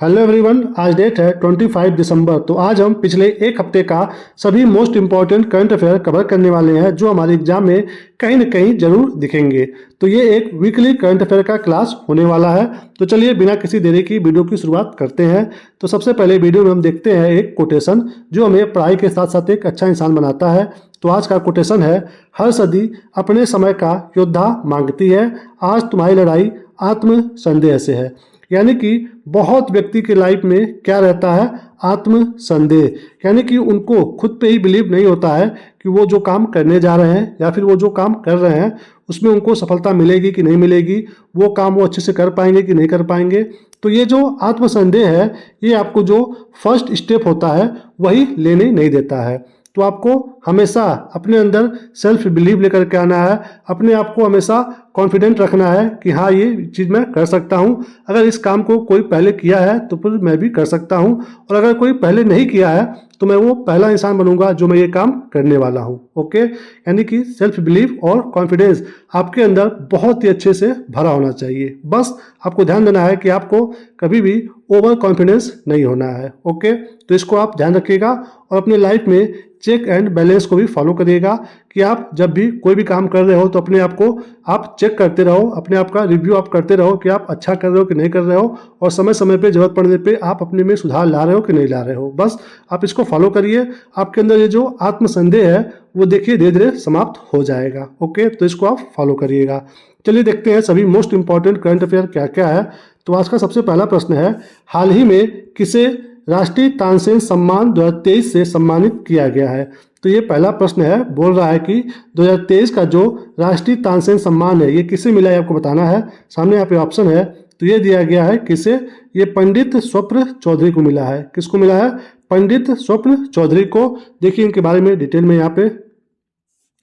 Hello everyone, आज date है 25 दिसंबर। तो आज हम पिछले एक हफ्ते का सभी most important current affair cover करने वाले हैं जो हमारे एग्जाम में कहीं ना कहीं जरूर दिखेंगे। तो ये एक वीकली करंट अफेयर का क्लास होने वाला है। तो चलिए बिना किसी देरी की वीडियो की शुरुआत करते हैं। तो सबसे पहले वीडियो में हम देखते हैं एक कोटेशन जो हमें पढ़ाई के साथ साथ एक अच्छा इंसान बनाता है। तो आज का कोटेशन है, हर सदी अपने समय का योद्धा मांगती है, आज तुम्हारी लड़ाई आत्म संदेह से है। यानी कि बहुत व्यक्ति की लाइफ में क्या रहता है, आत्म संदेह। यानी कि उनको खुद पे ही बिलीव नहीं होता है कि वो जो काम करने जा रहे हैं या फिर वो जो काम कर रहे हैं उसमें उनको सफलता मिलेगी कि नहीं मिलेगी, वो काम वो अच्छे से कर पाएंगे कि नहीं कर पाएंगे। तो ये जो आत्म संदेह है, ये आपको जो फर्स्ट स्टेप होता है वही लेने नहीं देता है। तो आपको हमेशा अपने अंदर सेल्फ बिलीव लेकर के आना है, अपने आप को हमेशा कॉन्फिडेंट रखना है कि हाँ ये चीज़ मैं कर सकता हूँ। अगर इस काम को कोई पहले किया है तो फिर मैं भी कर सकता हूँ, और अगर कोई पहले नहीं किया है तो मैं वो पहला इंसान बनूंगा जो मैं ये काम करने वाला हूँ। ओके, यानी कि सेल्फ बिलीव और कॉन्फिडेंस आपके अंदर बहुत ही अच्छे से भरा होना चाहिए। बस आपको ध्यान देना है कि आपको कभी भी ओवर कॉन्फिडेंस नहीं होना है। ओके, तो इसको आप ध्यान रखिएगा और अपने लाइफ में चेक एंड बैलेंस को भी फॉलो करिएगा कि आप जब भी कोई भी काम कर रहे हो तो अपने आप को आप चेक करते रहो, अपने आप का रिव्यू आप करते रहो कि आप अच्छा कर रहे हो कि नहीं कर रहे हो, और समय समय पे जरूरत पड़ने पे आप अपने में सुधार ला रहे हो कि नहीं ला रहे हो। बस आप इसको फॉलो करिए, आपके अंदर ये जो आत्मसंदेह है वो देखिए धीरे धीरे समाप्त हो जाएगा। ओके, तो इसको आप फॉलो करिएगा। चलिए देखते हैं सभी मोस्ट इंपॉर्टेंट करंट अफेयर क्या क्या है। तो आज का सबसे पहला प्रश्न है, हाल ही में किसे राष्ट्रीय तानसेन सम्मान 2023 से सम्मानित किया गया है। तो ये पहला प्रश्न है, बोल रहा है कि 2023 का जो राष्ट्रीय तानसेन सम्मान है ये किसे मिला है आपको बताना है। सामने यहाँ पे ऑप्शन है, तो ये दिया गया है किसे, ये पंडित स्वप्न चौधरी को मिला है। किसको मिला है, पंडित स्वप्न चौधरी को। देखिए इनके बारे में डिटेल में यहाँ पे,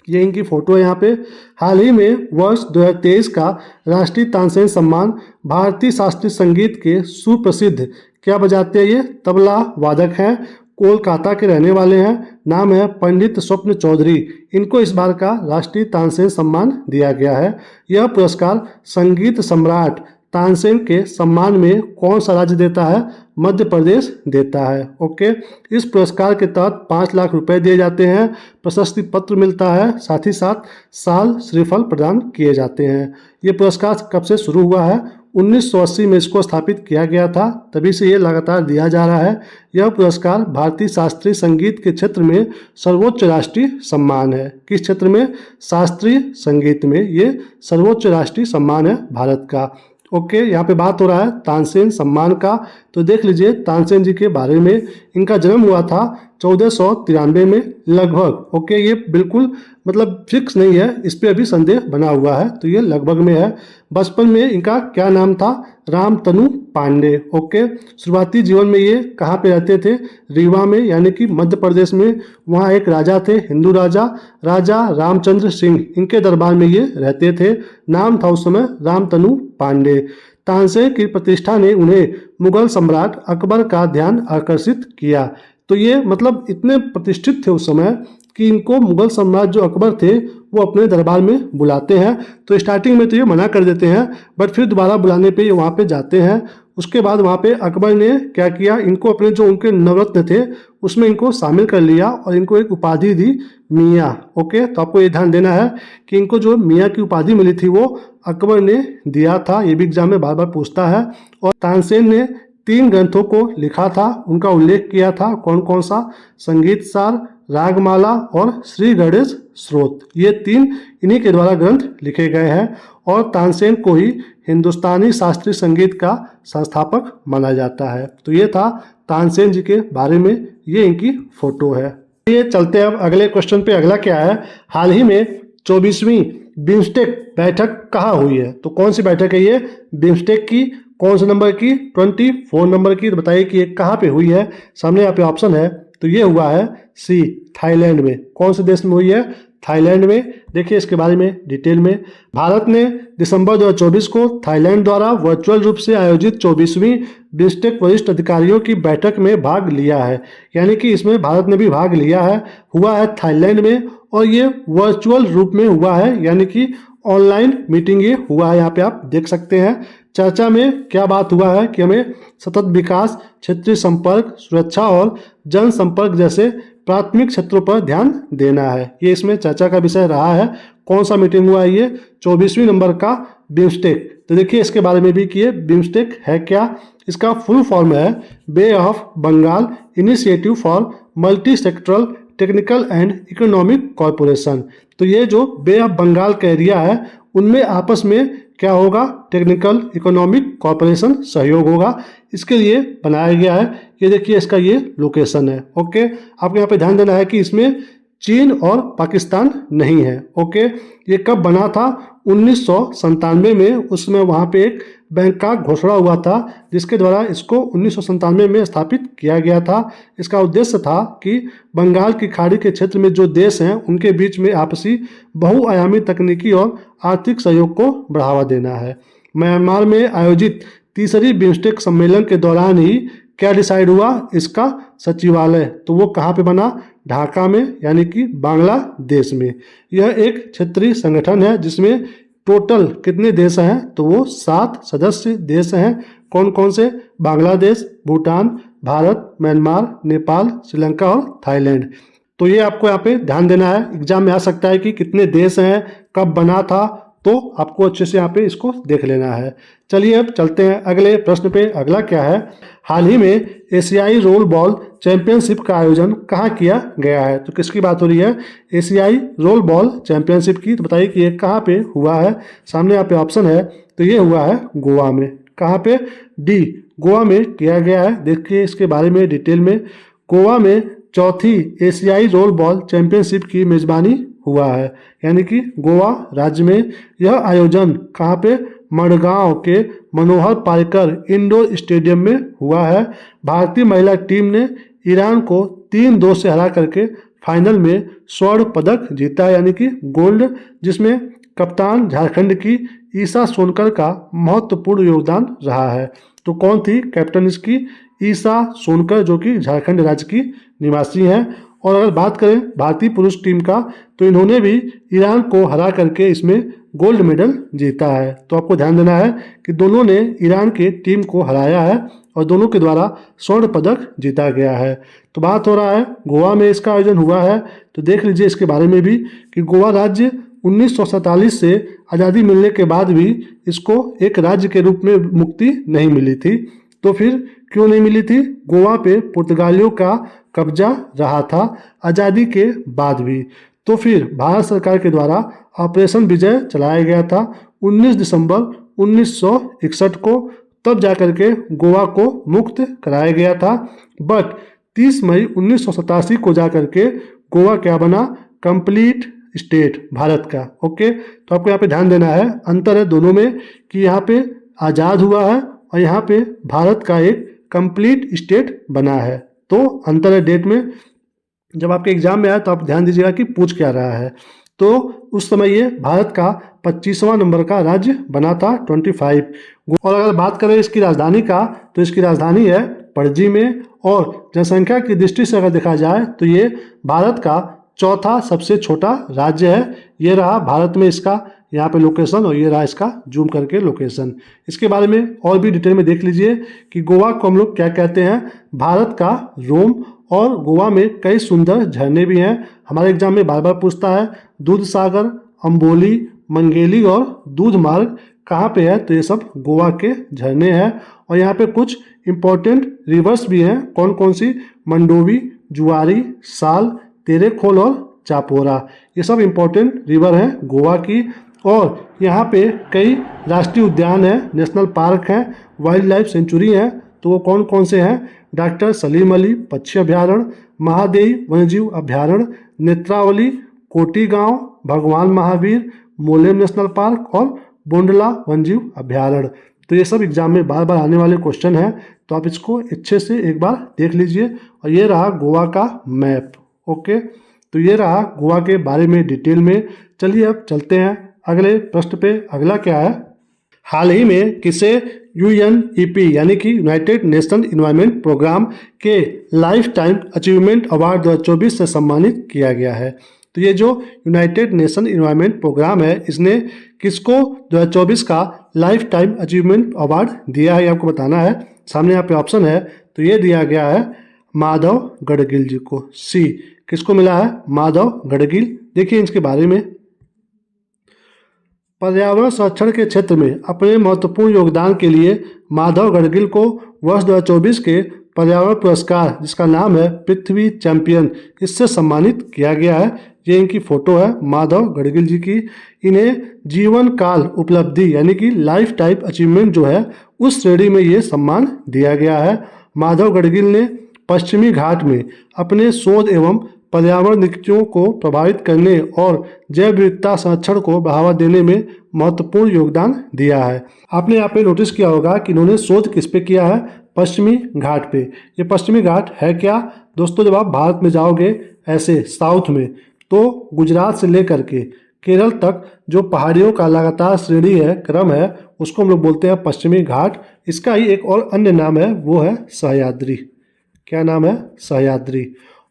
ये इनकी फोटो है यहाँ पे। हाल ही में वर्ष 2023 का राष्ट्रीय तानसेन सम्मान भारतीय शास्त्रीय संगीत के सुप्रसिद्ध, क्या बजाते हैं ये, तबला वादक हैं, कोलकाता के रहने वाले हैं, नाम है पंडित स्वप्न चौधरी। इनको इस बार का राष्ट्रीय तानसेन सम्मान दिया गया है। यह पुरस्कार संगीत सम्राट तानसेन के सम्मान में कौन सा राज्य देता है, मध्य प्रदेश देता है। ओके, इस पुरस्कार के तहत 5 लाख रुपए दिए जाते हैं, प्रशस्ति पत्र मिलता है, साथ ही साथ साल श्रीफल प्रदान किए जाते हैं। ये पुरस्कार कब से शुरू हुआ है, 1980 में इसको स्थापित किया गया था, तभी से ये लगातार दिया जा रहा है। यह पुरस्कार भारतीय शास्त्रीय संगीत के क्षेत्र में सर्वोच्च राष्ट्रीय सम्मान है। किस क्षेत्र में, शास्त्रीय संगीत में ये सर्वोच्च राष्ट्रीय सम्मान है भारत का। ओके, यहाँ पे बात हो रहा है तानसेन सम्मान का। तो देख लीजिए तानसेन जी के बारे में, इनका जन्म हुआ था 1493 में लगभग। ओके, ये बिल्कुल मतलब फिक्स नहीं है, इस पे अभी संदेह बना हुआ है, तो ये लगभग में है। बचपन में इनका क्या नाम था, रामतनु पांडे। ओके, शुरुआती जीवन में ये कहाँ पे रहते थे, रीवा में, यानी कि मध्य प्रदेश में। वहाँ एक राजा थे, हिंदू राजा, राजा रामचंद्र सिंह, इनके दरबार में ये रहते थे। नाम था उस समय रामतनु पांडे। तानसेन की प्रतिष्ठा ने उन्हें मुगल सम्राट अकबर का ध्यान आकर्षित किया। तो ये मतलब इतने प्रतिष्ठित थे उस समय कि इनको मुगल सम्राट जो अकबर थे वो अपने दरबार में बुलाते हैं। तो स्टार्टिंग में तो ये मना कर देते हैं, बट फिर दोबारा बुलाने पे ये वहाँ पे जाते हैं। उसके बाद वहाँ पे अकबर ने क्या किया, इनको अपने जो उनके नवरत्न थे उसमें इनको शामिल कर लिया और इनको एक उपाधि दी, मियाँ। ओके, तो आपको ये ध्यान देना है कि इनको जो मियाँ की उपाधि मिली थी वो अकबर ने दिया था, ये भी एग्जाम में बार बार पूछता है। और तानसेन ने 3 ग्रंथों को लिखा था, उनका उल्लेख किया था, कौन कौन सा, संगीत सार, रागमाला और श्री गणेश स्रोत। ये 3 इन्हीं के द्वारा ग्रंथ लिखे गए हैं, और तानसेन को ही हिंदुस्तानी शास्त्रीय संगीत का संस्थापक माना जाता है। तो ये था तानसेन जी के बारे में, ये इनकी फोटो है। ये चलते हैं अब अगले क्वेश्चन पे। अगला क्या है, हाल ही में 24वीं बिम्स्टेक बैठक कहाँ हुई है। तो कौन सी बैठक है ये, बिम्स्टेक की, कौन से नंबर की, 24 नंबर की। तो बताइए कि ये कहाँ पे हुई है। सामने यहाँ पे ऑप्शन है, तो ये हुआ है सी, थाईलैंड में। कौन से देश में हुई है, थाईलैंड में। देखिए इसके बारे में डिटेल में, भारत ने दिसंबर 2024 को थाईलैंड द्वारा वर्चुअल रूप से आयोजित 24वीं बिम्स्टेक वरिष्ठ अधिकारियों की बैठक में भाग लिया है। यानी कि इसमें भारत ने भी भाग लिया है, हुआ है थाईलैंड में, और ये वर्चुअल रूप में हुआ है, यानी कि ऑनलाइन मीटिंग ये हुआ है। यहाँ पे आप देख सकते हैं चर्चा में क्या बात हुआ है कि हमें सतत विकास, क्षेत्रीय संपर्क, सुरक्षा और जनसंपर्क जैसे प्राथमिक क्षेत्रों पर ध्यान देना है। ये इसमें चर्चा का विषय रहा है। कौन सा मीटिंग हुआ? ये 24वीं नंबर का बिम्स्टेक। तो देखिए इसके बारे में भी कि ये बिम्स्टेक है क्या। इसका फुल फॉर्म है Bay of Bengal initiative for multi sectoral technical and economic corporation. तो ये जो बे ऑफ बंगाल का एरिया है उनमें आपस में क्या होगा? टेक्निकल इकोनॉमिक कॉरपोरेशन सहयोग होगा। इसके लिए बनाया गया है। ये देखिए इसका ये लोकेशन है। ओके, आपको यहाँ पे ध्यान देना है कि इसमें चीन और पाकिस्तान नहीं है। ओके, ये कब बना था? 1997 में। उसमें वहाँ पे एक बैंक का घोषणा हुआ था जिसके द्वारा इसको 1997 में स्थापित किया गया था। इसका उद्देश्य था कि बंगाल की खाड़ी के क्षेत्र में जो देश हैं उनके बीच में आपसी बहुआयामी तकनीकी और आर्थिक सहयोग को बढ़ावा देना है। म्यांमार में आयोजित तीसरी बिम्स्टेक सम्मेलन के दौरान ही क्या डिसाइड हुआ? इसका सचिवालय। तो वो कहाँ पे बना? ढाका में, यानी कि बांग्लादेश में। यह एक क्षेत्रीय संगठन है जिसमें टोटल कितने देश हैं? तो वो 7 सदस्य देश हैं। कौन कौन से? बांग्लादेश, भूटान, भारत, म्यांमार, नेपाल, श्रीलंका और थाईलैंड। तो ये आपको यहाँ पे ध्यान देना है। एग्जाम में आ सकता है कि कितने देश हैं, कब बना था, तो आपको अच्छे से यहाँ पे इसको देख लेना है। चलिए अब चलते हैं अगले प्रश्न पे। अगला क्या है? हाल ही में एशियाई रोल बॉल चैंपियनशिप का आयोजन कहाँ किया गया है? तो किसकी बात हो रही है? एशियाई रोल बॉल चैंपियनशिप की। तो बताइए कि ये कहाँ पे हुआ है? सामने यहाँ पे ऑप्शन है। तो ये हुआ है गोवा में। कहाँ पे? डी, गोवा में किया गया है। देखिए इसके बारे में डिटेल में। गोवा में चौथी एशियाई रोल बॉल चैंपियनशिप की मेजबानी हुआ है, यानी कि गोवा राज्य में। यह आयोजन कहाँ पे? मडगांव के मनोहर पारिकर इंडोर स्टेडियम में हुआ है। भारतीय महिला टीम ने ईरान को 3-2 से हरा करके फाइनल में स्वर्ण पदक जीता है, यानी कि गोल्ड, जिसमें कप्तान झारखंड की ईशा सोनकर का महत्वपूर्ण योगदान रहा है। तो कौन थी कैप्टन इसकी? ईशा सोनकर, जो कि झारखंड राज्य की निवासी हैं। और अगर बात करें भारतीय पुरुष टीम का, तो इन्होंने भी ईरान को हरा करके इसमें गोल्ड मेडल जीता है। तो आपको ध्यान देना है कि दोनों ने ईरान के टीम को हराया है और दोनों के द्वारा स्वर्ण पदक जीता गया है। तो बात हो रहा है गोवा में इसका आयोजन हुआ है। तो देख लीजिए इसके बारे में भी कि गोवा राज्य 1947 से आज़ादी मिलने के बाद भी इसको एक राज्य के रूप में मुक्ति नहीं मिली थी। तो फिर क्यों नहीं मिली थी? गोवा पे पुर्तगालियों का कब्जा रहा था आज़ादी के बाद भी। तो फिर भारत सरकार के द्वारा ऑपरेशन विजय चलाया गया था 19 दिसंबर 1961 को। तब जाकर के गोवा को मुक्त कराया गया था। बट 30 मई 1987 को जाकर के गोवा क्या बना? कंप्लीट स्टेट भारत का। ओके, तो आपको यहाँ पे ध्यान देना है, अंतर है दोनों में कि यहाँ पे आज़ाद हुआ है और यहाँ पे भारत का एक कंप्लीट स्टेट बना है। तो अंतर है डेट में। जब आपके एग्जाम में आए तो आप ध्यान दीजिएगा कि पूछ क्या रहा है। तो उस समय ये भारत का 25वां नंबर का राज्य बना था 25। और अगर बात करें इसकी राजधानी का, तो इसकी राजधानी है पणजी में। और जनसंख्या की दृष्टि से अगर देखा जाए तो ये भारत का चौथा सबसे छोटा राज्य है। ये रहा भारत में इसका यहाँ पे लोकेशन और ये रहा इसका जूम करके लोकेशन। इसके बारे में और भी डिटेल में देख लीजिए कि गोवा को हम लोग क्या कहते हैं? भारत का रोम। और गोवा में कई सुंदर झरने भी हैं। हमारे एग्जाम में बार बार पूछता है दूध सागर, अम्बोली, मंगेली और दूध मार्ग कहाँ पे है? तो ये सब गोवा के झरने हैं। और यहाँ पे कुछ इम्पोर्टेंट रिवर्स भी हैं। कौन कौन सी? मंडोवी, जुआरी, साल, तेरेखोल और चापोरा। ये सब इम्पोर्टेंट रिवर हैं गोवा की। और यहाँ पे कई राष्ट्रीय उद्यान हैं, नेशनल पार्क हैं, वाइल्ड लाइफ सेंचुरी हैं। तो वो कौन कौन से हैं? डॉक्टर सलीम अली पक्षी अभ्यारण्य, महादेवी वन्यजीव अभ्यारण्य, नेत्रावली, कोटी गांव, भगवान महावीर, मोलेम नेशनल पार्क और बोंडला वन्यजीव अभ्यारण्य। तो ये सब एग्जाम में बार बार आने वाले क्वेश्चन हैं। तो आप इसको अच्छे से एक बार देख लीजिए। और ये रहा गोवा का मैप। ओके, तो ये रहा गोवा के बारे में डिटेल में। चलिए अब चलते हैं अगले प्रश्न पे। अगला क्या है? हाल ही में किसे UNEP यानी कि यूनाइटेड नेशन इन्वायरमेंट प्रोग्राम के लाइफ टाइम अचीवमेंट अवार्ड 2024 से सम्मानित किया गया है? तो ये जो यूनाइटेड नेशन इन्वायरमेंट प्रोग्राम है, इसने किसको 2024 का लाइफ टाइम अचीवमेंट अवार्ड दिया है, ये आपको बताना है। सामने यहाँ पे ऑप्शन है, तो ये दिया गया है माधव गढ़गिल जी को। सी, किसको मिला है? माधव गढ़गिल। देखिए इसके बारे में, पर्यावरण संरक्षण के क्षेत्र में अपने महत्वपूर्ण योगदान के लिए माधव गढ़गिल को वर्ष 2024 के पर्यावरण पुरस्कार, जिसका नाम है पृथ्वी चैंपियन, इससे सम्मानित किया गया है। ये इनकी फोटो है माधव गढ़गिल जी की। इन्हें जीवन काल उपलब्धि यानी कि लाइफ टाइम अचीवमेंट जो है उस श्रेणी में ये सम्मान दिया गया है। माधव गढ़गिल ने पश्चिमी घाट में अपने शोध एवं पर्यावरण नीतियों को प्रभावित करने और जैव विविधता संरक्षण को बढ़ावा देने में महत्वपूर्ण योगदान दिया है। आपने यहाँ पे नोटिस किया होगा कि इन्होंने शोध किस पे किया है? पश्चिमी घाट पे। ये पश्चिमी घाट है क्या दोस्तों? जब आप भारत में जाओगे ऐसे साउथ में, तो गुजरात से लेकर के केरल तक जो पहाड़ियों का लगातार श्रेणी है, क्रम है, उसको हम लोग बोलते हैं पश्चिमी घाट। इसका ही एक और अन्य नाम है, वो है सह्याद्री। क्या नाम है? सह्याद्री।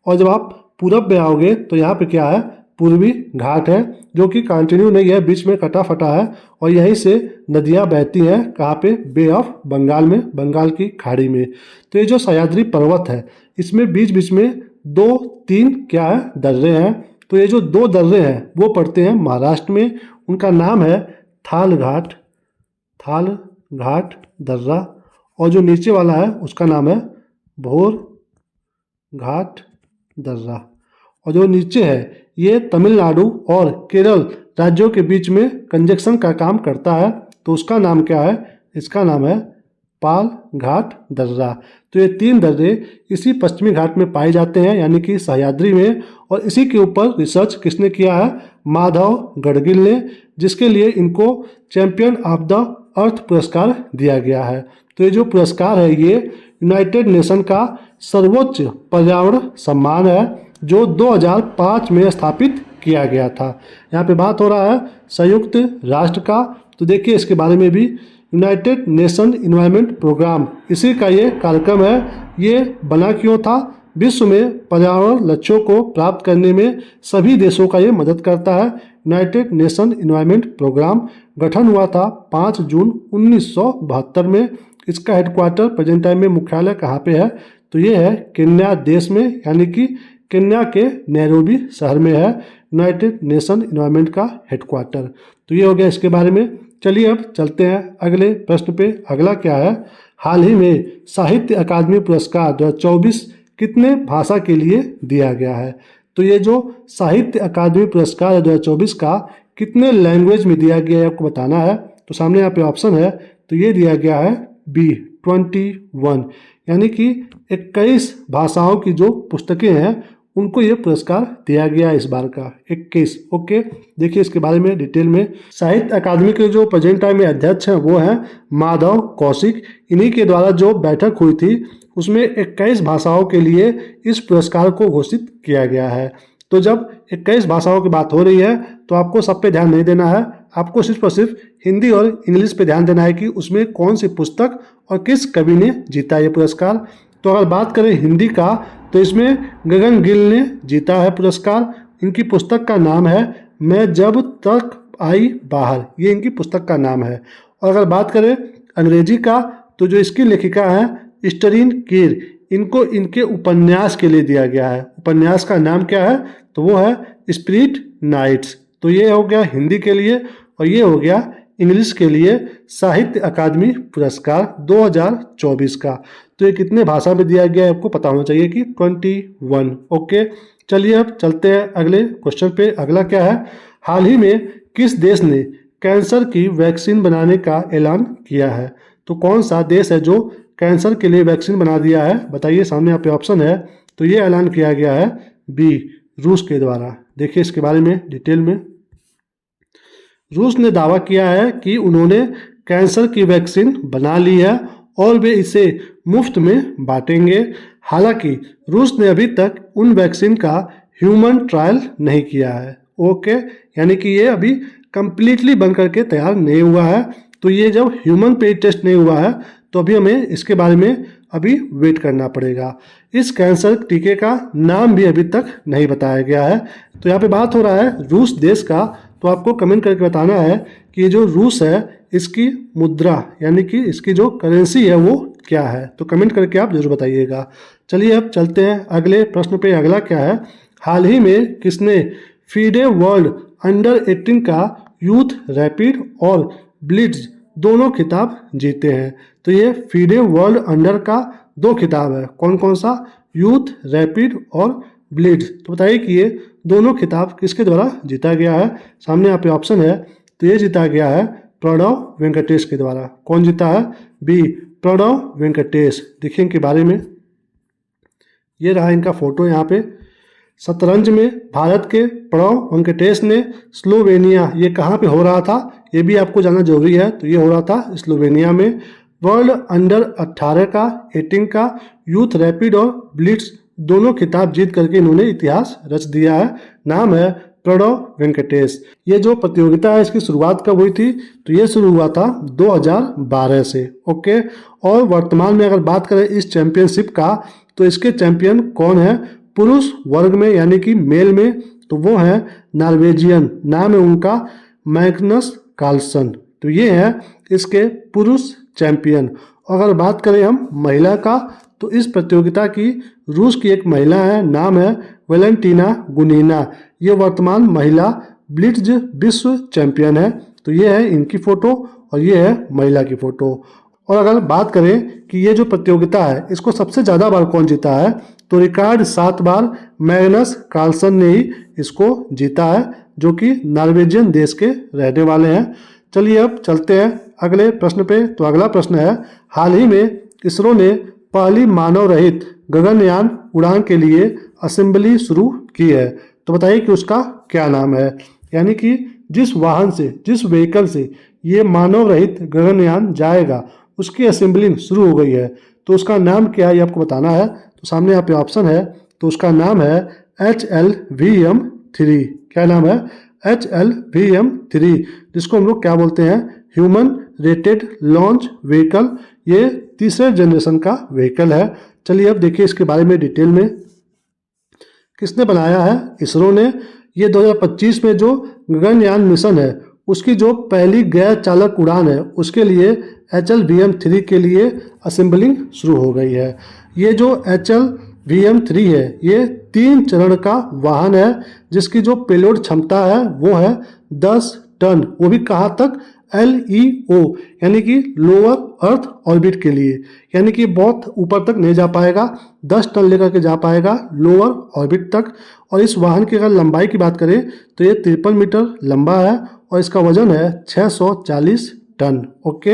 और जब आप पूरब में आओगे तो यहाँ पे क्या है? पूर्वी घाट है, जो कि कंटिन्यू नहीं है, बीच में कटा फटा है और यहीं से नदियाँ बहती हैं। कहाँ पे? बे ऑफ बंगाल में, बंगाल की खाड़ी में। तो ये जो सह्याद्री पर्वत है, इसमें बीच बीच में 2-3 क्या है? दर्रे हैं। तो ये जो 2 दर्रे हैं वो पड़ते हैं महाराष्ट्र में। उनका नाम है थाल घाट, थाल घाट दर्रा, और जो नीचे वाला है उसका नाम है भोर घाट दर्रा। और जो नीचे है ये तमिलनाडु और केरल राज्यों के बीच में कंजक्शन का काम करता है, तो उसका नाम क्या है? इसका नाम है पाल घाट दर्रा। तो ये 3 दर्रे इसी पश्चिमी घाट में पाए जाते हैं, यानी कि सह्याद्री में। और इसी के ऊपर रिसर्च किसने किया है? माधव गढ़गिल ने, जिसके लिए इनको चैंपियन ऑफ द अर्थ पुरस्कार दिया गया है। तो ये जो पुरस्कार है ये यूनाइटेड नेशन का सर्वोच्च पर्यावरण सम्मान है, जो 2005 में स्थापित किया गया था। यहाँ पे बात हो रहा है संयुक्त राष्ट्र का। तो देखिए इसके बारे में भी, यूनाइटेड नेशन इन्वायरमेंट प्रोग्राम, इसी का ये कार्यक्रम है। ये बना क्यों था? विश्व में पर्यावरण लक्ष्यों को प्राप्त करने में सभी देशों का ये मदद करता है। यूनाइटेड नेशन इन्वायरमेंट प्रोग्राम गठन हुआ था 5 जून 1972 में। इसका हेडक्वार्टर प्रेजेंट टाइम में मुख्यालय कहाँ पे है? तो ये है केन्या देश में, यानी कि केन्या के नैरोबी शहर में है यूनाइटेड नेशन इन्वायरमेंट का हेडक्वार्टर। तो ये हो गया इसके बारे में। चलिए अब चलते हैं अगले प्रश्न पे। अगला क्या है? हाल ही में साहित्य अकादमी पुरस्कार 2024 कितने भाषा के लिए दिया गया है? तो ये जो साहित्य अकादमी पुरस्कार है 2024 का कितने लैंग्वेज में दिया गया है आपको बताना है। तो सामने यहाँ पे ऑप्शन है, तो ये दिया गया है बी 21, यानी कि 21 भाषाओं की जो पुस्तकें हैं उनको ये पुरस्कार दिया गया इस बार का 21। ओके, देखिए इसके बारे में डिटेल में। साहित्य अकादमी के जो प्रेजेंट टाइम में अध्यक्ष हैं वो हैं माधव कौशिक। इन्हीं के द्वारा जो बैठक हुई थी उसमें 21 भाषाओं के लिए इस पुरस्कार को घोषित किया गया है। तो जब 21 भाषाओं की बात हो रही है तो आपको सब पे ध्यान नहीं देना है, आपको सिर्फ और सिर्फ हिंदी और इंग्लिश पे ध्यान देना है कि उसमें कौन सी पुस्तक और किस कवि ने जीता ये पुरस्कार। तो अगर बात करें हिंदी का तो इसमें गगन गिल ने जीता है पुरस्कार। इनकी पुस्तक का नाम है मैं जब तक आई बाहर, ये इनकी पुस्तक का नाम है। और अगर बात करें अंग्रेजी का तो जो इसकी लेखिका है स्टरीन कीर, इनको इनके उपन्यास के लिए दिया गया है। उपन्यास का नाम क्या है? तो वो है स्पिरिट नाइट्स। तो ये हो गया हिंदी के लिए और ये हो गया इंग्लिश के लिए साहित्य अकादमी पुरस्कार 2024 का। तो ये कितने भाषा में दिया गया है आपको पता होना चाहिए कि 21। ओके, चलिए अब चलते हैं अगले क्वेश्चन पे। अगला क्या है? हाल ही में किस देश ने कैंसर की वैक्सीन बनाने का ऐलान किया है? तो कौन सा देश है जो कैंसर के लिए वैक्सीन बना दिया है? बताइए, सामने यहाँ पे ऑप्शन है। तो ये ऐलान किया गया है बी रूस के द्वारा। देखिए इसके बारे में डिटेल में। रूस ने दावा किया है कि उन्होंने कैंसर की वैक्सीन बना ली है और वे इसे मुफ्त में बांटेंगे। हालांकि रूस ने अभी तक उन वैक्सीन का ह्यूमन ट्रायल नहीं किया है। ओके, यानी कि ये अभी कंप्लीटली बन करके तैयार नहीं हुआ है। तो ये जब ह्यूमन पे टेस्ट नहीं हुआ है तो अभी हमें इसके बारे में अभी वेट करना पड़ेगा। इस कैंसर टीके का नाम भी अभी तक नहीं बताया गया है। तो यहाँ पे बात हो रहा है रूस देश का। तो आपको कमेंट करके बताना है कि ये जो रूस है इसकी मुद्रा यानी कि इसकी जो करेंसी है वो क्या है। तो कमेंट करके आप जरूर बताइएगा। चलिए अब चलते हैं अगले प्रश्न पे। अगला क्या है, हाल ही में किसने फीडे वर्ल्ड अंडर 18 का यूथ रैपिड और ब्लिट्ज दोनों खिताब जीते हैं। तो ये फीडे वर्ल्ड अंडर का 2 खिताब है, कौन कौन सा, यूथ रैपिड और ब्लिट्ज। तो बताइए कि ये दोनों खिताब किसके द्वारा जीता गया है। सामने यहाँ पे ऑप्शन है, तो ये जीता गया है प्रणव वेंकटेश के द्वारा। कौन जीता है, बी प्रणव वेंकटेश। देखिए इनके बारे में, ये रहा इनका फोटो यहाँ पे। शतरंज में भारत के प्रणव वेंकटेश ने स्लोवेनिया, ये कहाँ पे हो रहा था ये भी आपको जानना जरूरी है। तो ये हो रहा था स्लोवेनिया में। वर्ल्ड अंडर 18 का 18 का यूथ रैपिड और ब्लिट्स दोनों खिताब जीत करके इन्होंने इतिहास रच दिया है। नाम है प्रणव वेंकटेश। ये जो प्रतियोगिता है इसकी शुरुआत कब हुई थी, तो ये शुरू हुआ था 2012 से। ओके, और वर्तमान में अगर बात करें इस चैंपियनशिप का, तो इसके चैंपियन कौन है, पुरुष वर्ग में यानी कि मेल में, तो वो है नॉर्वेजियन, नाम है उनका मैग्नस कार्लसन। तो ये है इसके पुरुष चैंपियन। अगर बात करें हम महिला का, तो इस प्रतियोगिता की रूस की एक महिला है, नाम है वेलेंटीना गुनीना। ये वर्तमान महिला ब्लिट्ज विश्व चैंपियन है। तो ये है इनकी फोटो और ये है महिला की फोटो। और अगर बात करें कि ये जो प्रतियोगिता है इसको सबसे ज़्यादा बार कौन जीता है, तो रिकॉर्ड 7 बार मैग्नस कार्लसन ने ही इसको जीता है, जो कि नॉर्वेजियन देश के रहने वाले हैं। चलिए अब चलते हैं अगले प्रश्न पे। तो अगला प्रश्न है, हाल ही में इसरो ने पहली मानव रहित गगनयान उड़ान के लिए असेंबली शुरू की है। तो बताइए कि उसका क्या नाम है, यानी कि जिस वाहन से, जिस व्हीकल से ये मानव रहित गगनयान जाएगा उसकी असेंबलिंग शुरू हो गई है। तो उसका नाम क्या है ये आपको बताना है। तो सामने यहाँ पे ऑप्शन है, तो उसका नाम है HLVM-3। क्या नाम है, HLVM-3, जिसको हम लोग क्या बोलते हैं, ह्यूमन रेटेड लॉन्च व्हीकल। ये तीसरे जनरेशन का व्हीकल है। चलिए अब देखिए इसके बारे में डिटेल में। किसने बनाया है, इसरो ने। ये 2025 में जो गगनयान मिशन है उसकी जो पहली गैर चालक उड़ान है उसके लिए HLVM-3 के लिए असेंबलिंग शुरू हो गई है। ये जो HLVM-3 है ये 3 चरण का वाहन है, जिसकी जो पेलोड क्षमता है वो है 10 टन। वो भी कहाँ तक, LEO यानी कि लोअर अर्थ ऑर्बिट के लिए, यानी कि बहुत ऊपर तक नहीं जा पाएगा, 10 टन लेकर के जा पाएगा लोअर ऑर्बिट तक। और इस वाहन की अगर लंबाई की बात करें तो ये 53 मीटर लंबा है और इसका वजन है 640 टन। ओके,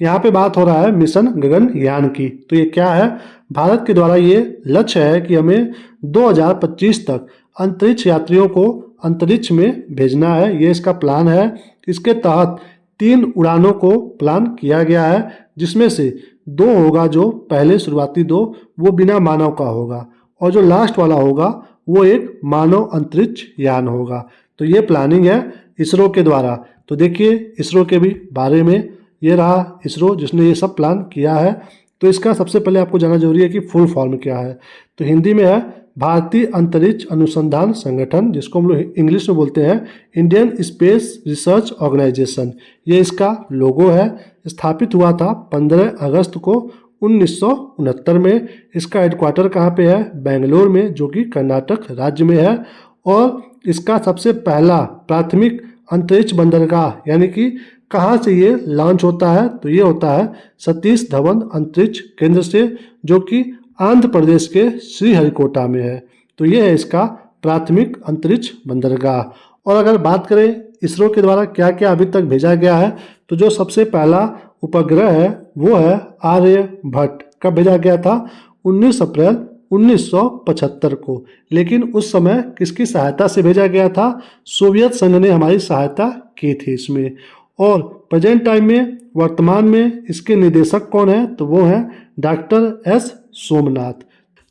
यहाँ पे बात हो रहा है मिशन गगनयान की। तो ये क्या है, भारत के द्वारा ये लक्ष्य है कि हमें 2025 तक अंतरिक्ष यात्रियों को अंतरिक्ष में भेजना है। ये इसका प्लान है। इसके तहत 3 उड़ानों को प्लान किया गया है, जिसमें से 2 होगा, जो पहले शुरुआती 2 वो बिना मानव का होगा, और जो लास्ट वाला होगा वो एक मानव अंतरिक्ष यान होगा। तो ये प्लानिंग है इसरो के द्वारा। तो देखिए इसरो के भी बारे में, ये रहा इसरो जिसने ये सब प्लान किया है। तो इसका सबसे पहले आपको जानना जरूरी है कि फुल फॉर्म क्या है। तो हिंदी में है भारतीय अंतरिक्ष अनुसंधान संगठन, जिसको हम लोग इंग्लिश में बोलते हैं इंडियन स्पेस रिसर्च ऑर्गेनाइजेशन। ये इसका लोगो है। स्थापित हुआ था 15 अगस्त को 1969 में। इसका हेडक्वार्टर कहाँ पे है, बेंगलोर में, जो कि कर्नाटक राज्य में है। और इसका सबसे पहला प्राथमिक अंतरिक्ष बंदरगाह, यानी कि कहाँ से ये लॉन्च होता है, तो ये होता है सतीश धवन अंतरिक्ष केंद्र से, जो कि आंध्र प्रदेश के श्रीहरिकोटा में है। तो ये है इसका प्राथमिक अंतरिक्ष बंदरगाह। और अगर बात करें इसरो के द्वारा क्या क्या अभी तक भेजा गया है, तो जो सबसे पहला उपग्रह है वो है आर्यभट्ट। कब भेजा गया था, 19 अप्रैल 1975 को। लेकिन उस समय किसकी सहायता से भेजा गया था, सोवियत संघ ने हमारी सहायता की थी इसमें। और प्रेजेंट टाइम में, वर्तमान में इसके निदेशक कौन है, तो वो है डॉक्टर S सोमनाथ।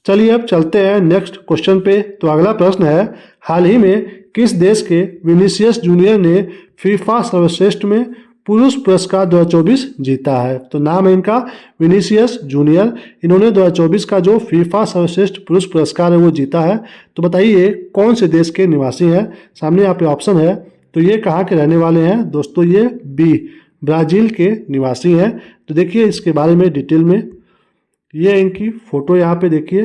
चलिए अब चलते हैं नेक्स्ट क्वेश्चन पे। तो अगला प्रश्न है, हाल ही में किस देश के विनीसियस जूनियर ने फीफा सर्वश्रेष्ठ में पुरुष पुरस्कार 2024 जीता है। तो नाम है इनका विनीसियस जूनियर। इन्होंने 2024 का जो फीफा सर्वश्रेष्ठ पुरुष पुरस्कार है वो जीता है। तो बताइए कौन से देश के निवासी हैं। सामने यहाँ पे ऑप्शन है, तो ये कहाँ के रहने वाले हैं दोस्तों, ये बी ब्राज़ील के निवासी हैं। तो देखिए इसके बारे में डिटेल में, ये इनकी फ़ोटो यहाँ पे देखिए।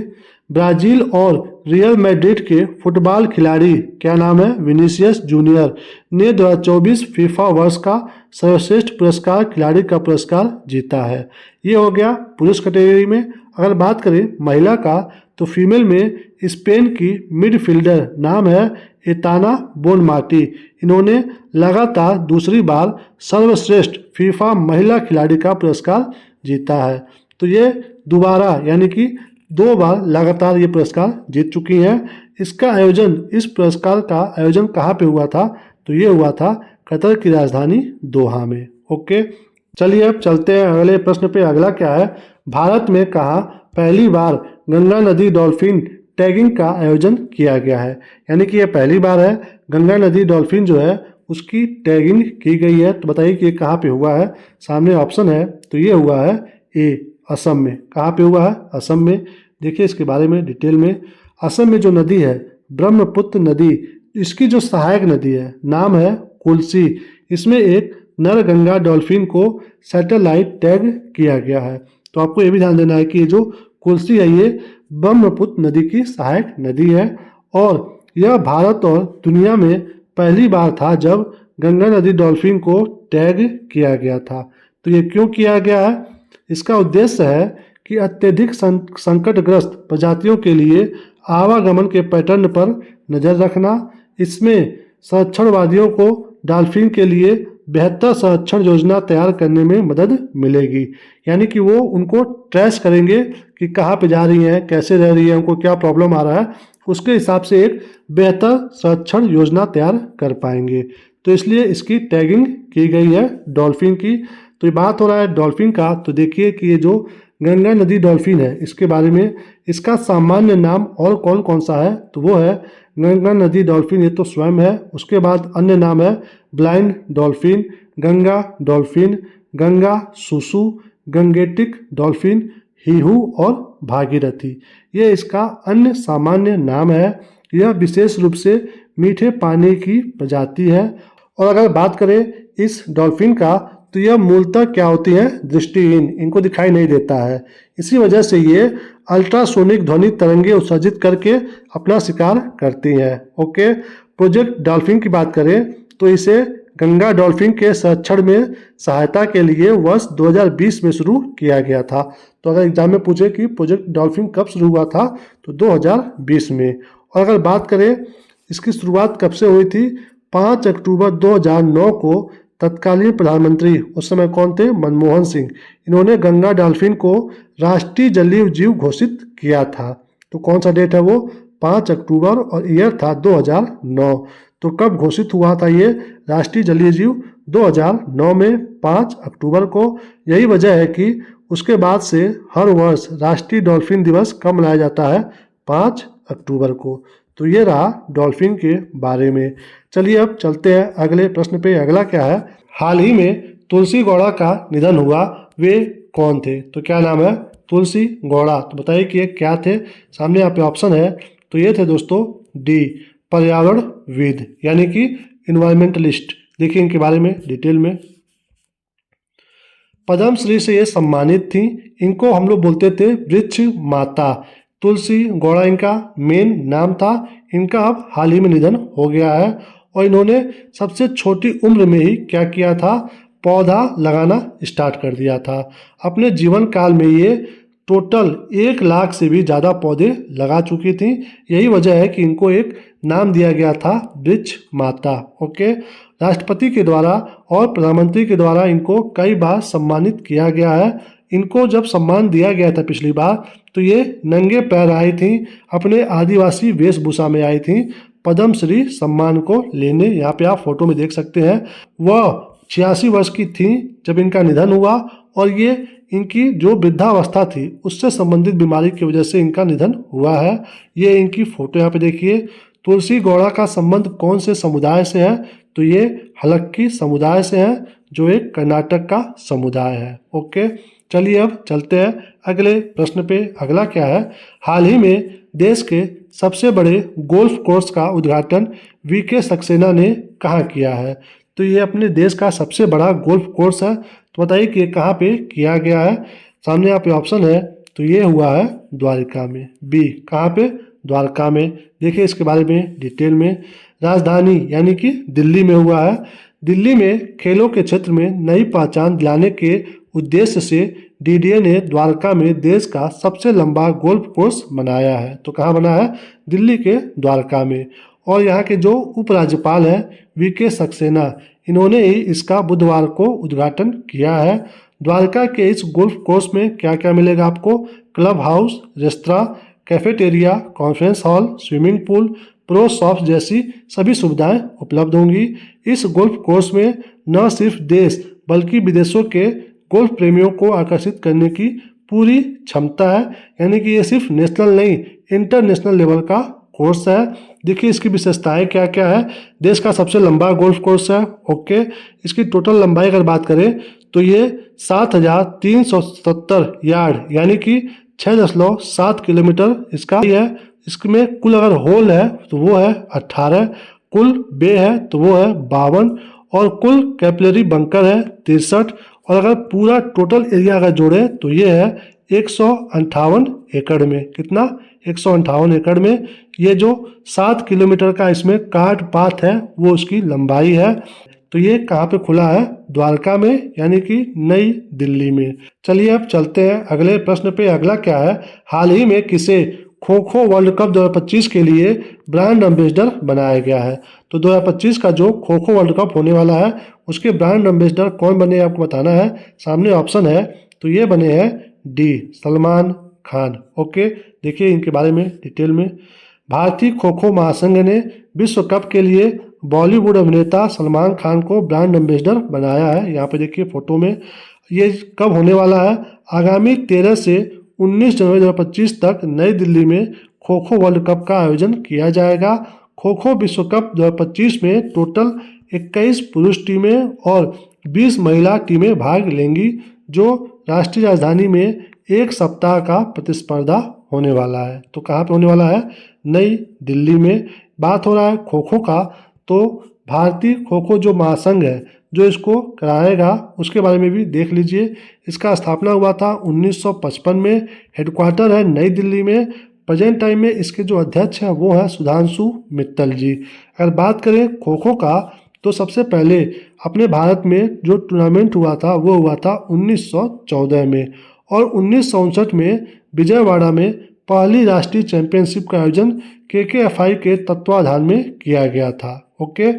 ब्राज़ील और रियल मैड्रिड के फुटबॉल खिलाड़ी, क्या नाम है, विनीसियस जूनियर ने 2024 फीफा वर्ष का सर्वश्रेष्ठ पुरस्कार खिलाड़ी का पुरस्कार जीता है। ये हो गया पुरुष कैटेगरी में। अगर बात करें महिला का, तो फीमेल में स्पेन की मिडफील्डर नाम है एताना बोनमाटी। इन्होंने लगातार दूसरी बार सर्वश्रेष्ठ फीफा महिला खिलाड़ी का पुरस्कार जीता है। तो ये दोबारा यानी कि 2 बार लगातार ये पुरस्कार जीत चुकी हैं। इसका आयोजन, इस पुरस्कार का आयोजन कहाँ पे हुआ था, तो ये हुआ था कतर की राजधानी दोहा में। ओके, चलिए अब चलते हैं अगले प्रश्न पे। अगला क्या है, भारत में कहाँ पहली बार गंगा नदी डॉल्फिन टैगिंग का आयोजन किया गया है। यानी कि ये पहली बार है गंगा नदी डॉल्फिन जो है उसकी टैगिंग की गई है। तो बताइए कि ये कहाँ पे हुआ है। सामने ऑप्शन है, तो ये हुआ है ए असम में। कहाँ पे हुआ है, असम में। देखिए इसके बारे में डिटेल में। असम में जो नदी है ब्रह्मपुत्र नदी, इसकी जो सहायक नदी है नाम है कोलसी। इसमें एक नर गंगा डॉल्फिन को सैटेलाइट टैग किया गया है। तो आपको ये भी ध्यान देना है कि ये जो कोलसी है ये ब्रह्मपुत्र नदी की सहायक नदी है और यह भारत और दुनिया में पहली बार था जब गंगा नदी डॉल्फिन को टैग किया गया था। तो ये क्यों किया गया है, इसका उद्देश्य है कि अत्यधिक संकटग्रस्त प्रजातियों के लिए आवागमन के पैटर्न पर नज़र रखना। इसमें संरक्षणवादियों को डॉल्फिन के लिए बेहतर संरक्षण योजना तैयार करने में मदद मिलेगी। यानी कि वो उनको ट्रेस करेंगे कि कहाँ पे जा रही हैं, कैसे रह रही है, उनको क्या प्रॉब्लम आ रहा है, उसके हिसाब से एक बेहतर संरक्षण योजना तैयार कर पाएंगे। तो इसलिए इसकी टैगिंग की गई है डॉल्फिन की। तो ये बात हो रहा है डॉल्फिन का, तो देखिए कि ये जो गंगा नदी डॉल्फिन है इसके बारे में, इसका सामान्य नाम और कौन कौन सा है, तो वो है गंगा नदी डॉल्फिन, ये तो स्वयं है। उसके बाद अन्य नाम है blind dolphin, Ganga dolphin, Ganga सुसु, गंगेटिक डॉल्फिन, हीहू और भागीरथी। ये इसका अन्य सामान्य नाम है। यह विशेष रूप से मीठे पानी की प्रजाति है। और अगर बात करें इस डॉल्फिन का, तो यह मूलतः क्या होती है, दृष्टिहीन, इनको दिखाई नहीं देता है। इसी वजह से ये अल्ट्रासोनिक ध्वनि तरंगे उत्सर्जित करके अपना शिकार करती हैं। ओके, प्रोजेक्ट डॉल्फिन की बात करें तो इसे गंगा डॉल्फिन के संरक्षण में सहायता के लिए वर्ष 2020 में शुरू किया गया था। तो अगर एग्जाम में पूछे कि प्रोजेक्ट डॉल्फिन कब शुरू हुआ था, तो 2020 में। और अगर बात करें इसकी शुरुआत कब से हुई थी, 5 अक्टूबर 2009 को तत्कालीन प्रधानमंत्री, उस समय कौन थे, मनमोहन सिंह, इन्होंने गंगा डॉल्फिन को राष्ट्रीय जलीय जीव घोषित किया था। तो कौन सा डेट है वो, 5 अक्टूबर और ईयर था 2009। तो कब घोषित हुआ था ये राष्ट्रीय जलीय जीव, 2009 में 5 अक्टूबर को। यही वजह है कि उसके बाद से हर वर्ष राष्ट्रीय डॉल्फिन दिवस कब मनाया जाता है, 5 अक्टूबर को। तो ये रहा डॉल्फिन के बारे में। चलिए अब चलते हैं अगले प्रश्न पे। अगला क्या है, हाल ही में तुलसी गौड़ा का निधन हुआ, वे कौन थे। तो क्या नाम है, तुलसी गौड़ा। तो बताइए कि ये क्या थे। सामने यहाँ पे ऑप्शन है, तो ये थे दोस्तों डी पर्यावरणविद, यानी कि इन्वायरमेंटलिस्ट। देखिए इनके बारे में डिटेल में। पद्मश्री से ये सम्मानित थी। इनको हम लोग बोलते थे वृक्ष माता। तुलसी गौड़ा इनका मेन नाम था। इनका अब हाल ही में निधन हो गया है। और इन्होंने सबसे छोटी उम्र में ही क्या किया था, पौधा लगाना स्टार्ट कर दिया था। अपने जीवन काल में ये टोटल 1 लाख से भी ज़्यादा पौधे लगा चुकी थी। यही वजह है कि इनको एक नाम दिया गया था वृक्ष माता। ओके, राष्ट्रपति के द्वारा और प्रधानमंत्री के द्वारा इनको कई बार सम्मानित किया गया है। इनको जब सम्मान दिया गया था पिछली बार, तो ये नंगे पैर आई थी, अपने आदिवासी वेशभूषा में आई थी पद्मश्री सम्मान को लेने। यहाँ पे आप फोटो में देख सकते हैं। वह 86 वर्ष की थी जब इनका निधन हुआ और ये इनकी जो वृद्धावस्था थी उससे संबंधित बीमारी की वजह से इनका निधन हुआ है। ये इनकी फोटो यहाँ पे देखिए। तुलसी गौड़ा का संबंध कौन से समुदाय से है, तो ये हलक्की समुदाय से है, जो एक कर्नाटक का समुदाय है। ओके, चलिए अब चलते हैं अगले प्रश्न पे। अगला क्या है, हाल ही में देश के सबसे बड़े गोल्फ कोर्स का उद्घाटन वीके सक्सेना ने कहाँ किया है? तो ये अपने देश का सबसे बड़ा गोल्फ कोर्स है। तो बताइए कि ये कहाँ पे किया गया है? सामने यहाँ पे ऑप्शन है, तो ये हुआ है द्वारका में। बी, कहाँ पे? द्वारका में। देखिए इसके बारे में डिटेल में। राजधानी यानी कि दिल्ली में हुआ है। दिल्ली में खेलों के क्षेत्र में नई पहचान दिलाने के उद्देश्य से डीडीए ने द्वारका में देश का सबसे लंबा गोल्फ कोर्स बनाया है। तो कहाँ बना है? दिल्ली के द्वारका में। और यहाँ के जो उपराज्यपाल हैं वीके सक्सेना, इन्होंने ही इसका बुधवार को उद्घाटन किया है। द्वारका के इस गोल्फ कोर्स में क्या क्या मिलेगा आपको? Club house, restaurant, cafeteria, conference hall, swimming pool, pro shops जैसी सभी सुविधाएं उपलब्ध होंगी। इस गोल्फ कोर्स में न सिर्फ देश बल्कि विदेशों के गोल्फ प्रेमियों को आकर्षित करने की पूरी क्षमता है। यानी कि ये सिर्फ नेशनल नहीं, इंटरनेशनल लेवल का कोर्स है। देखिए इसकी विशेषताएं क्या क्या है। देश का सबसे लंबा गोल्फ कोर्स है। ओके, इसकी टोटल लंबाई अगर बात करें तो ये 7,370 यार्ड यानी कि 6.7 किलोमीटर इसका है। इसमें कुल अगर होल है तो वो है 18, कुल बे है तो वो है 52 और कुल कैपिलरी बंकर है 63। और अगर पूरा टोटल एरिया अगर जोड़े तो ये है 158 एकड़ में। कितना? 158 एकड़ में। ये जो 7 किलोमीटर का इसमें कार्ट पाथ है वो उसकी लंबाई है। तो ये कहाँ पे खुला है? द्वारका में, यानी कि नई दिल्ली में। चलिए अब चलते हैं अगले प्रश्न पे। अगला क्या है? हाल ही में किसे खो खो वर्ल्ड कप 2025 के लिए ब्रांड एम्बेसडर बनाया गया है? तो 2025 का जो खो खो वर्ल्ड कप होने वाला है उसके ब्रांड एम्बेसडर कौन बने आपको बताना है। सामने ऑप्शन है, तो ये बने हैं डी, सलमान खान। ओके, देखिए इनके बारे में डिटेल में। भारतीय खो खो महासंघ ने विश्व कप के लिए बॉलीवुड अभिनेता सलमान खान को ब्रांड एम्बेसडर बनाया है। यहाँ पे देखिए फोटो में। ये कब होने वाला है? आगामी 13 से 19 जनवरी 2025 तक नई दिल्ली में खो खो वर्ल्ड कप का आयोजन किया जाएगा। खो खो विश्व कप 2025 में टोटल 21 पुरुष टीमें और 20 महिला टीमें भाग लेंगी, जो राष्ट्रीय राजधानी में एक सप्ताह का प्रतिस्पर्धा होने वाला है। तो कहाँ पे होने वाला है? नई दिल्ली में। बात हो रहा है खो खो का, तो भारतीय खो खो जो महासंघ है जो इसको कराएगा उसके बारे में भी देख लीजिए। इसका स्थापना हुआ था 1955 में। हेडक्वार्टर है नई दिल्ली में। प्रेजेंट टाइम में इसके जो अध्यक्ष हैं वो है सुधांशु मित्तल जी। अगर बात करें खो खो का, तो सबसे पहले अपने भारत में जो टूर्नामेंट हुआ था वो हुआ था 1914 में। और 1959 में विजयवाड़ा में पहली राष्ट्रीय चैंपियनशिप का आयोजन केकेएफआई के तत्वाधान में किया गया था। ओके,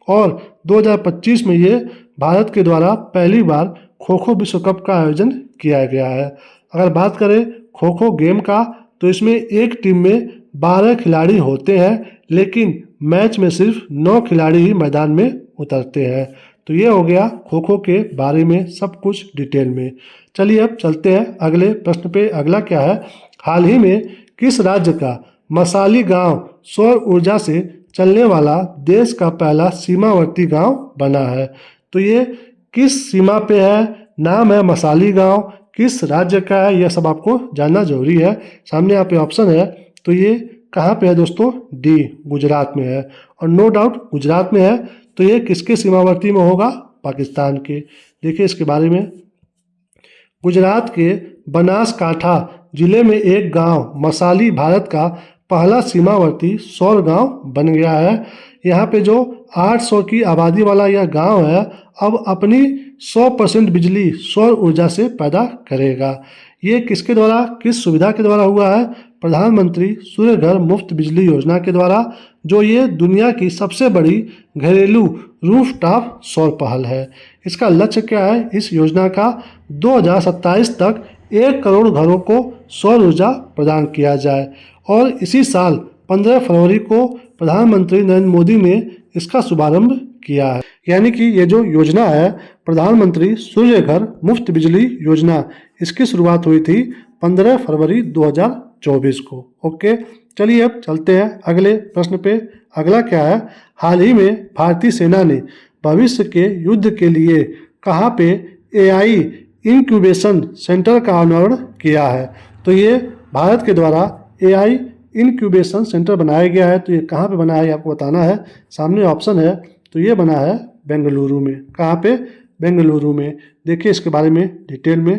और 2025 में ये भारत के द्वारा पहली बार खो खो विश्व कप का आयोजन किया गया है। अगर बात करें खो खो गेम का, तो इसमें एक टीम में 12 खिलाड़ी होते हैं, लेकिन मैच में सिर्फ 9 खिलाड़ी ही मैदान में उतरते हैं। तो ये हो गया खो खो के बारे में सब कुछ डिटेल में। चलिए अब चलते हैं अगले प्रश्न पे। अगला क्या है? हाल ही में किस राज्य का मसाली गांव सौर ऊर्जा से चलने वाला देश का पहला सीमावर्ती गांव बना है? तो ये किस सीमा पे है? नाम है मसाली गांव, किस राज्य का है, यह सब आपको जानना जरूरी है। सामने यहाँ पे ऑप्शन है, तो ये कहाँ पे है दोस्तों? डी, गुजरात में है। और नो डाउट गुजरात में है। तो ये किसके सीमावर्ती में होगा? पाकिस्तान के। देखिए इसके बारे में। गुजरात के बनासकांठा जिले में एक गांव मसाली भारत का पहला सीमावर्ती सौर गांव बन गया है। यहाँ पे जो 800 की आबादी वाला यह गांव है अब अपनी 100% बिजली सौर ऊर्जा से पैदा करेगा। ये किसके द्वारा, किस सुविधा के द्वारा हुआ है? प्रधानमंत्री सूर्य घर मुफ्त बिजली योजना के द्वारा, जो ये दुनिया की सबसे बड़ी घरेलू रूफटॉप सौर पहल है। इसका लक्ष्य क्या है इस योजना का? 2027 तक 1 करोड़ घरों को सौर ऊर्जा प्रदान किया जाए। और इसी साल 15 फरवरी को प्रधानमंत्री नरेंद्र मोदी ने इसका शुभारंभ किया है। यानी कि ये जो योजना है प्रधानमंत्री सूर्य घर मुफ्त बिजली योजना, इसकी शुरुआत हुई थी 15 फरवरी 2024 को। ओके, चलिए अब चलते हैं अगले प्रश्न पे। अगला क्या है? हाल ही में भारतीय सेना ने भविष्य के युद्ध के लिए कहाँ पे एआई इंक्यूबेशन सेंटर का अनावरण किया है? तो ये भारत के द्वारा एआई इनक्यूबेशन सेंटर बनाया गया है। तो ये कहाँ पे बना है ये आपको बताना है। सामने ऑप्शन है, तो ये बना है बेंगलुरु में। कहाँ पे? बेंगलुरु में। देखिए इसके बारे में डिटेल में।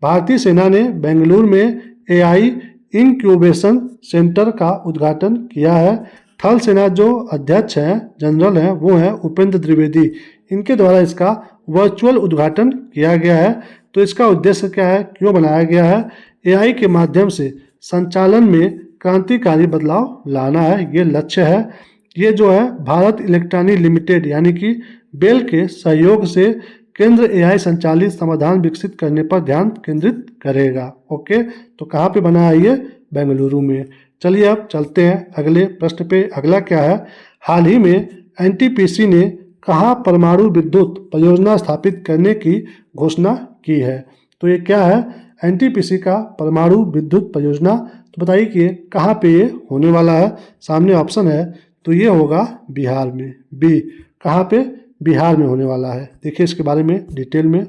भारतीय सेना ने बेंगलुरु में एआई इनक्यूबेशन सेंटर का उद्घाटन किया है। थल सेना जो अध्यक्ष हैं, जनरल हैं, वो हैं उपेंद्र द्विवेदी। इनके द्वारा इसका वर्चुअल उद्घाटन किया गया है। तो इसका उद्देश्य क्या है, क्यों बनाया गया है? एआई के माध्यम से संचालन में क्रांतिकारी बदलाव लाना है, ये लक्ष्य है। ये जो है भारत इलेक्ट्रॉनिक लिमिटेड यानी कि बेल के सहयोग से केंद्र एआई संचालित समाधान विकसित करने पर ध्यान केंद्रित करेगा। ओके, तो कहाँ पे बना है ये? बेंगलुरु में। चलिए अब चलते हैं अगले प्रश्न पे। अगला क्या है? हाल ही में एनटीपीसी ने कहाँ परमाणु विद्युत परियोजना स्थापित करने की घोषणा की है? तो ये क्या है? एनटीपीसी का परमाणु विद्युत परियोजना। तो बताइए कि कहाँ पे ये होने वाला है। सामने ऑप्शन है, तो ये होगा बिहार में। बी, कहाँ पे? बिहार में होने वाला है। देखिए इसके बारे में डिटेल में।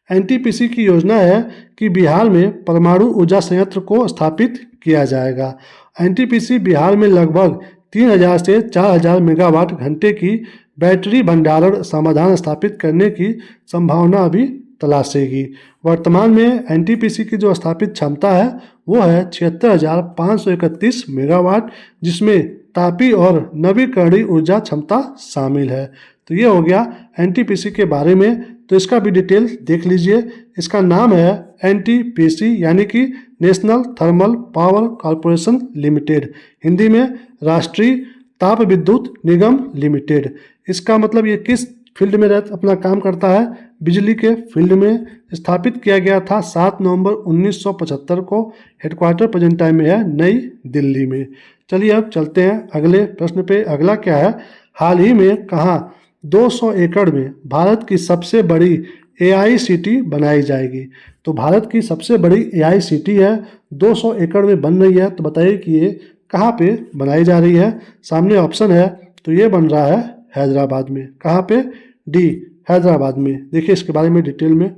एनटीपीसी की योजना है कि बिहार में परमाणु ऊर्जा संयंत्र को स्थापित किया जाएगा। एनटीपीसी बिहार में लगभग 3000 से 4000 मेगावाट घंटे की बैटरी भंडारण समाधान स्थापित करने की संभावना अभी तलाशेगी। वर्तमान में एनटीपीसी की जो स्थापित क्षमता है वो है 76,531 मेगावाट, जिसमें तापी और नवीकरणीय ऊर्जा क्षमता शामिल है। तो ये हो गया एनटीपीसी के बारे में। तो इसका भी डिटेल देख लीजिए। इसका नाम है एनटीपीसी यानी कि national thermal power corporation limited, Hindi में राष्ट्रीय ताप विद्युत निगम लिमिटेड। इसका मतलब ये किस फील्ड में अपना काम करता है? बिजली के फील्ड में। स्थापित किया गया था 7 नवंबर 1975 को। हेडक्वार्टर प्रेजेंट टाइम में है नई दिल्ली में। चलिए अब चलते हैं अगले प्रश्न पे। अगला क्या है? हाल ही में कहाँ 200 एकड़ में भारत की सबसे बड़ी एआई सिटी बनाई जाएगी? तो भारत की सबसे बड़ी एआई सिटी है, 200 एकड़ में बन रही है। तो बताइए कि ये कहाँ पे बनाई जा रही है। सामने ऑप्शन है, तो ये बन रहा है हैदराबाद में। कहाँ पे? डी, हैदराबाद में। देखिए इसके बारे में डिटेल में।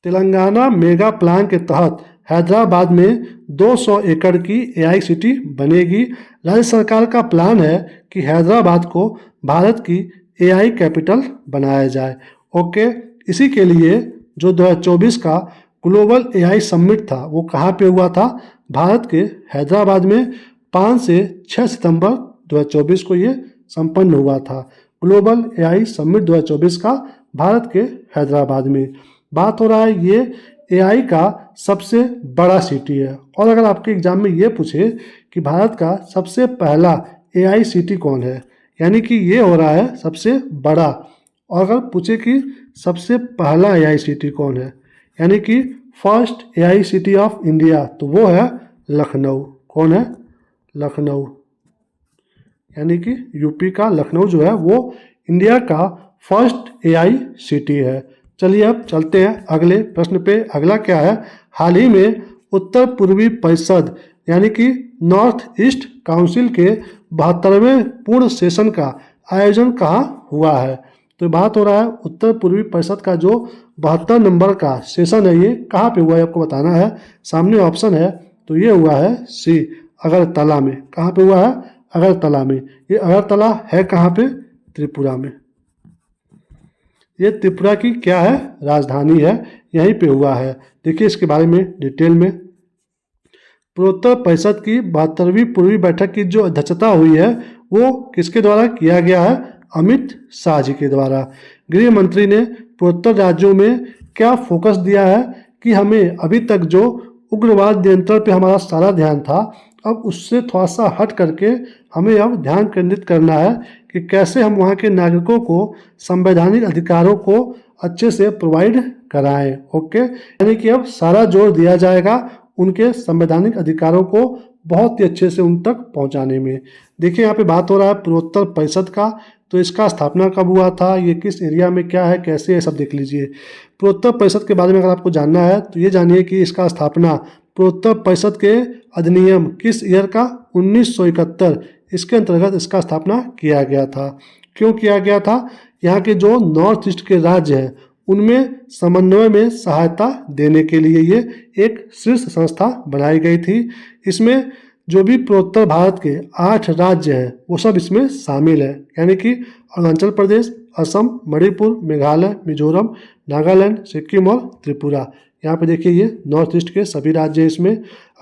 तेलंगाना मेगा प्लान के तहत हैदराबाद में 200 एकड़ की एआई सिटी बनेगी। राज्य सरकार का प्लान है कि हैदराबाद को भारत की एआई कैपिटल बनाया जाए। ओके, इसी के लिए जो 2024 का ग्लोबल एआई समिट था वो कहाँ पे हुआ था? भारत के हैदराबाद में 5 से 6 सितंबर 2024 को ये संपन्न हुआ था। ग्लोबल एआई समिट 2024 का भारत के हैदराबाद में। बात हो रहा है ये एआई का सबसे बड़ा सिटी है। और अगर आपके एग्जाम में ये पूछे कि भारत का सबसे पहला एआई सिटी कौन है, यानी कि ये हो रहा है सबसे बड़ा। और अगर पूछे कि सबसे पहला एआई सिटी कौन है, यानी कि first AI city of India, तो वो है लखनऊ। कौन है? लखनऊ, यानी कि यूपी का लखनऊ जो है वो इंडिया का फर्स्ट एआई सिटी है। चलिए अब चलते हैं अगले प्रश्न पे। अगला क्या है? हाल ही में उत्तर पूर्वी परिषद यानी कि नॉर्थ ईस्ट काउंसिल के 72वें पूर्ण सेशन का आयोजन कहाँ हुआ है? तो बात हो रहा है उत्तर पूर्वी परिषद का जो 72 नंबर का सेशन है ये कहाँ पे हुआ है आपको बताना है। सामने ऑप्शन है, तो ये हुआ है सी, अगरतला में। कहाँ पे हुआ है? अगरतला में। ये अगरतला है कहाँ पे? त्रिपुरा में। ये त्रिपुरा की क्या है? राजधानी है, यहीं पे हुआ है। देखिए इसके बारे में डिटेल में। पूर्वोत्तर परिषद की 72वीं पूर्वी बैठक की जो अध्यक्षता हुई है वो किसके द्वारा किया गया है? अमित शाह जी के द्वारा। गृह मंत्री ने पूर्वोत्तर राज्यों में क्या फोकस दिया है कि हमें अभी तक जो उग्रवाद नियंत्रण पे हमारा सारा ध्यान था, अब उससे थोड़ा सा हट करके हमें अब ध्यान केंद्रित करना है कि कैसे हम वहाँ के नागरिकों को संवैधानिक अधिकारों को अच्छे से प्रोवाइड कराएं। ओके, यानी कि अब सारा जोर दिया जाएगा उनके संवैधानिक अधिकारों को बहुत ही अच्छे से उन तक पहुंचाने में। देखिए यहाँ पे बात हो रहा है पूर्वोत्तर परिषद का। तो इसका स्थापना कब हुआ था, ये किस एरिया में क्या है, कैसे है, सब देख लीजिए। पूर्वोत्तर परिषद के बारे में अगर आपको जानना है तो ये जानिए कि इसका स्थापना पूर्वोत्तर परिषद के अधिनियम किस ईयर का? 1971। इसके अंतर्गत इसका स्थापना किया गया था। क्यों किया गया था? यहाँ के जो नॉर्थ ईस्ट के राज्य हैं उनमें समन्वय में सहायता देने के लिए ये एक शीर्ष संस्था बनाई गई थी। इसमें जो भी पूर्वोत्तर भारत के 8 राज्य हैं वो सब इसमें शामिल है, यानी कि अरुणाचल प्रदेश, असम, मणिपुर, मेघालय, मिजोरम, नागालैंड, सिक्किम और त्रिपुरा। यहाँ पे देखिए ये नॉर्थ ईस्ट के सभी राज्य इसमें।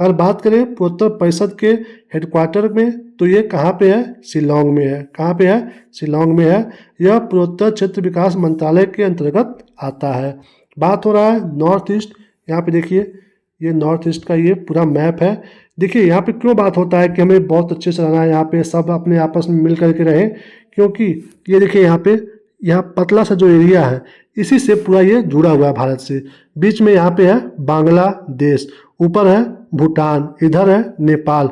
अगर बात करें पूर्वोत्तर परिषद के हेडक्वार्टर में तो ये कहाँ पे है? शिलोंग में है। कहाँ पे है? शिलोंग में है। यह पूर्वोत्तर क्षेत्र विकास मंत्रालय के अंतर्गत आता है। बात हो रहा है नॉर्थ ईस्ट। यहाँ पे देखिए ये नॉर्थ ईस्ट का ये पूरा मैप है। देखिए यहाँ पे क्यों बात होता है कि हमें बहुत अच्छे से रहना है, यहाँ पे सब अपने आपस में मिल करके रहे, क्योंकि ये देखिए यहाँ पतला सा जो एरिया है इसी से पूरा ये जुड़ा हुआ है भारत से। बीच में यहाँ पे है बांग्लादेश, ऊपर है भूटान, इधर है नेपाल।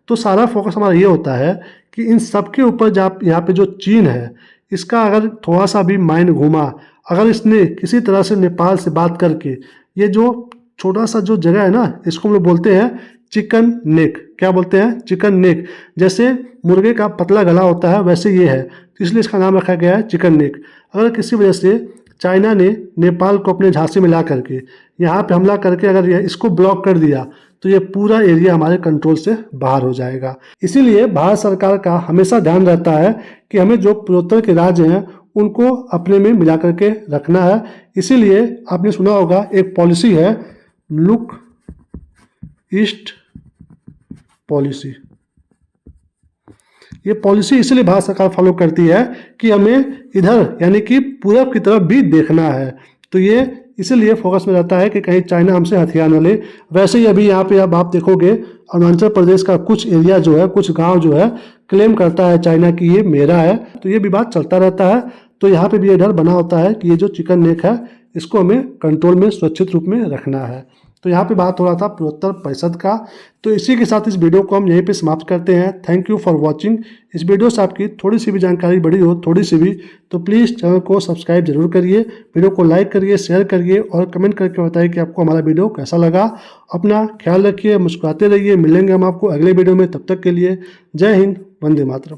तो सारा फोकस हमारा ये होता है कि इन सब के ऊपर जब यहाँ पे जो चीन है इसका अगर थोड़ा सा भी माइंड घूमा, अगर इसने किसी तरह से नेपाल से बात करके ये जो छोटा सा जो जगह है ना, इसको हम लोग बोलते हैं चिकन नेक। क्या बोलते हैं? Chicken neck. जैसे मुर्गे का पतला गला होता है वैसे ये है, तो इसलिए इसका नाम रखा गया है चिकन नेक। अगर किसी वजह से चाइना ने नेपाल को अपने झांसे में ला करके यहाँ पे हमला करके अगर इसको ब्लॉक कर दिया तो ये पूरा एरिया हमारे कंट्रोल से बाहर हो जाएगा। इसीलिए भारत सरकार का हमेशा ध्यान रहता है कि हमें जो पूर्वोत्तर के राज्य हैं उनको अपने में मिला करके रखना है। इसीलिए आपने सुना होगा एक पॉलिसी है लुक ईस्ट पॉलिसी। ये पॉलिसी इसलिए भारत सरकार फॉलो करती है कि हमें इधर यानी कि पूरब की तरफ भी देखना है। तो ये इसीलिए फोकस में रहता है कि कहीं चाइना हमसे हथियार न ले। वैसे ही अभी यहाँ पे अब आप देखोगे अरुणाचल प्रदेश का कुछ एरिया जो है, कुछ गांव जो है क्लेम करता है चाइना कि ये मेरा है, तो ये विवाद चलता रहता है। तो यहाँ पे भी ये डर बना होता है कि ये जो चिकन नेक है इसको हमें कंट्रोल में सुरक्षित रूप में रखना है। तो यहाँ पे बात हो रहा था पूर्वोत्तर परिषद का। तो इसी के साथ इस वीडियो को हम यहीं पे समाप्त करते हैं। Thank you for watching. इस वीडियो से आपकी थोड़ी सी भी जानकारी बढ़ी हो, थोड़ी सी भी, तो प्लीज़ चैनल को सब्सक्राइब जरूर करिए, वीडियो को लाइक करिए, शेयर करिए और कमेंट करके बताइए कि आपको हमारा वीडियो कैसा लगा। अपना ख्याल रखिए, मुस्कुराते रहिए। मिलेंगे हम आपको अगले वीडियो में, तब तक के लिए जय हिंद, वंदे मातरम।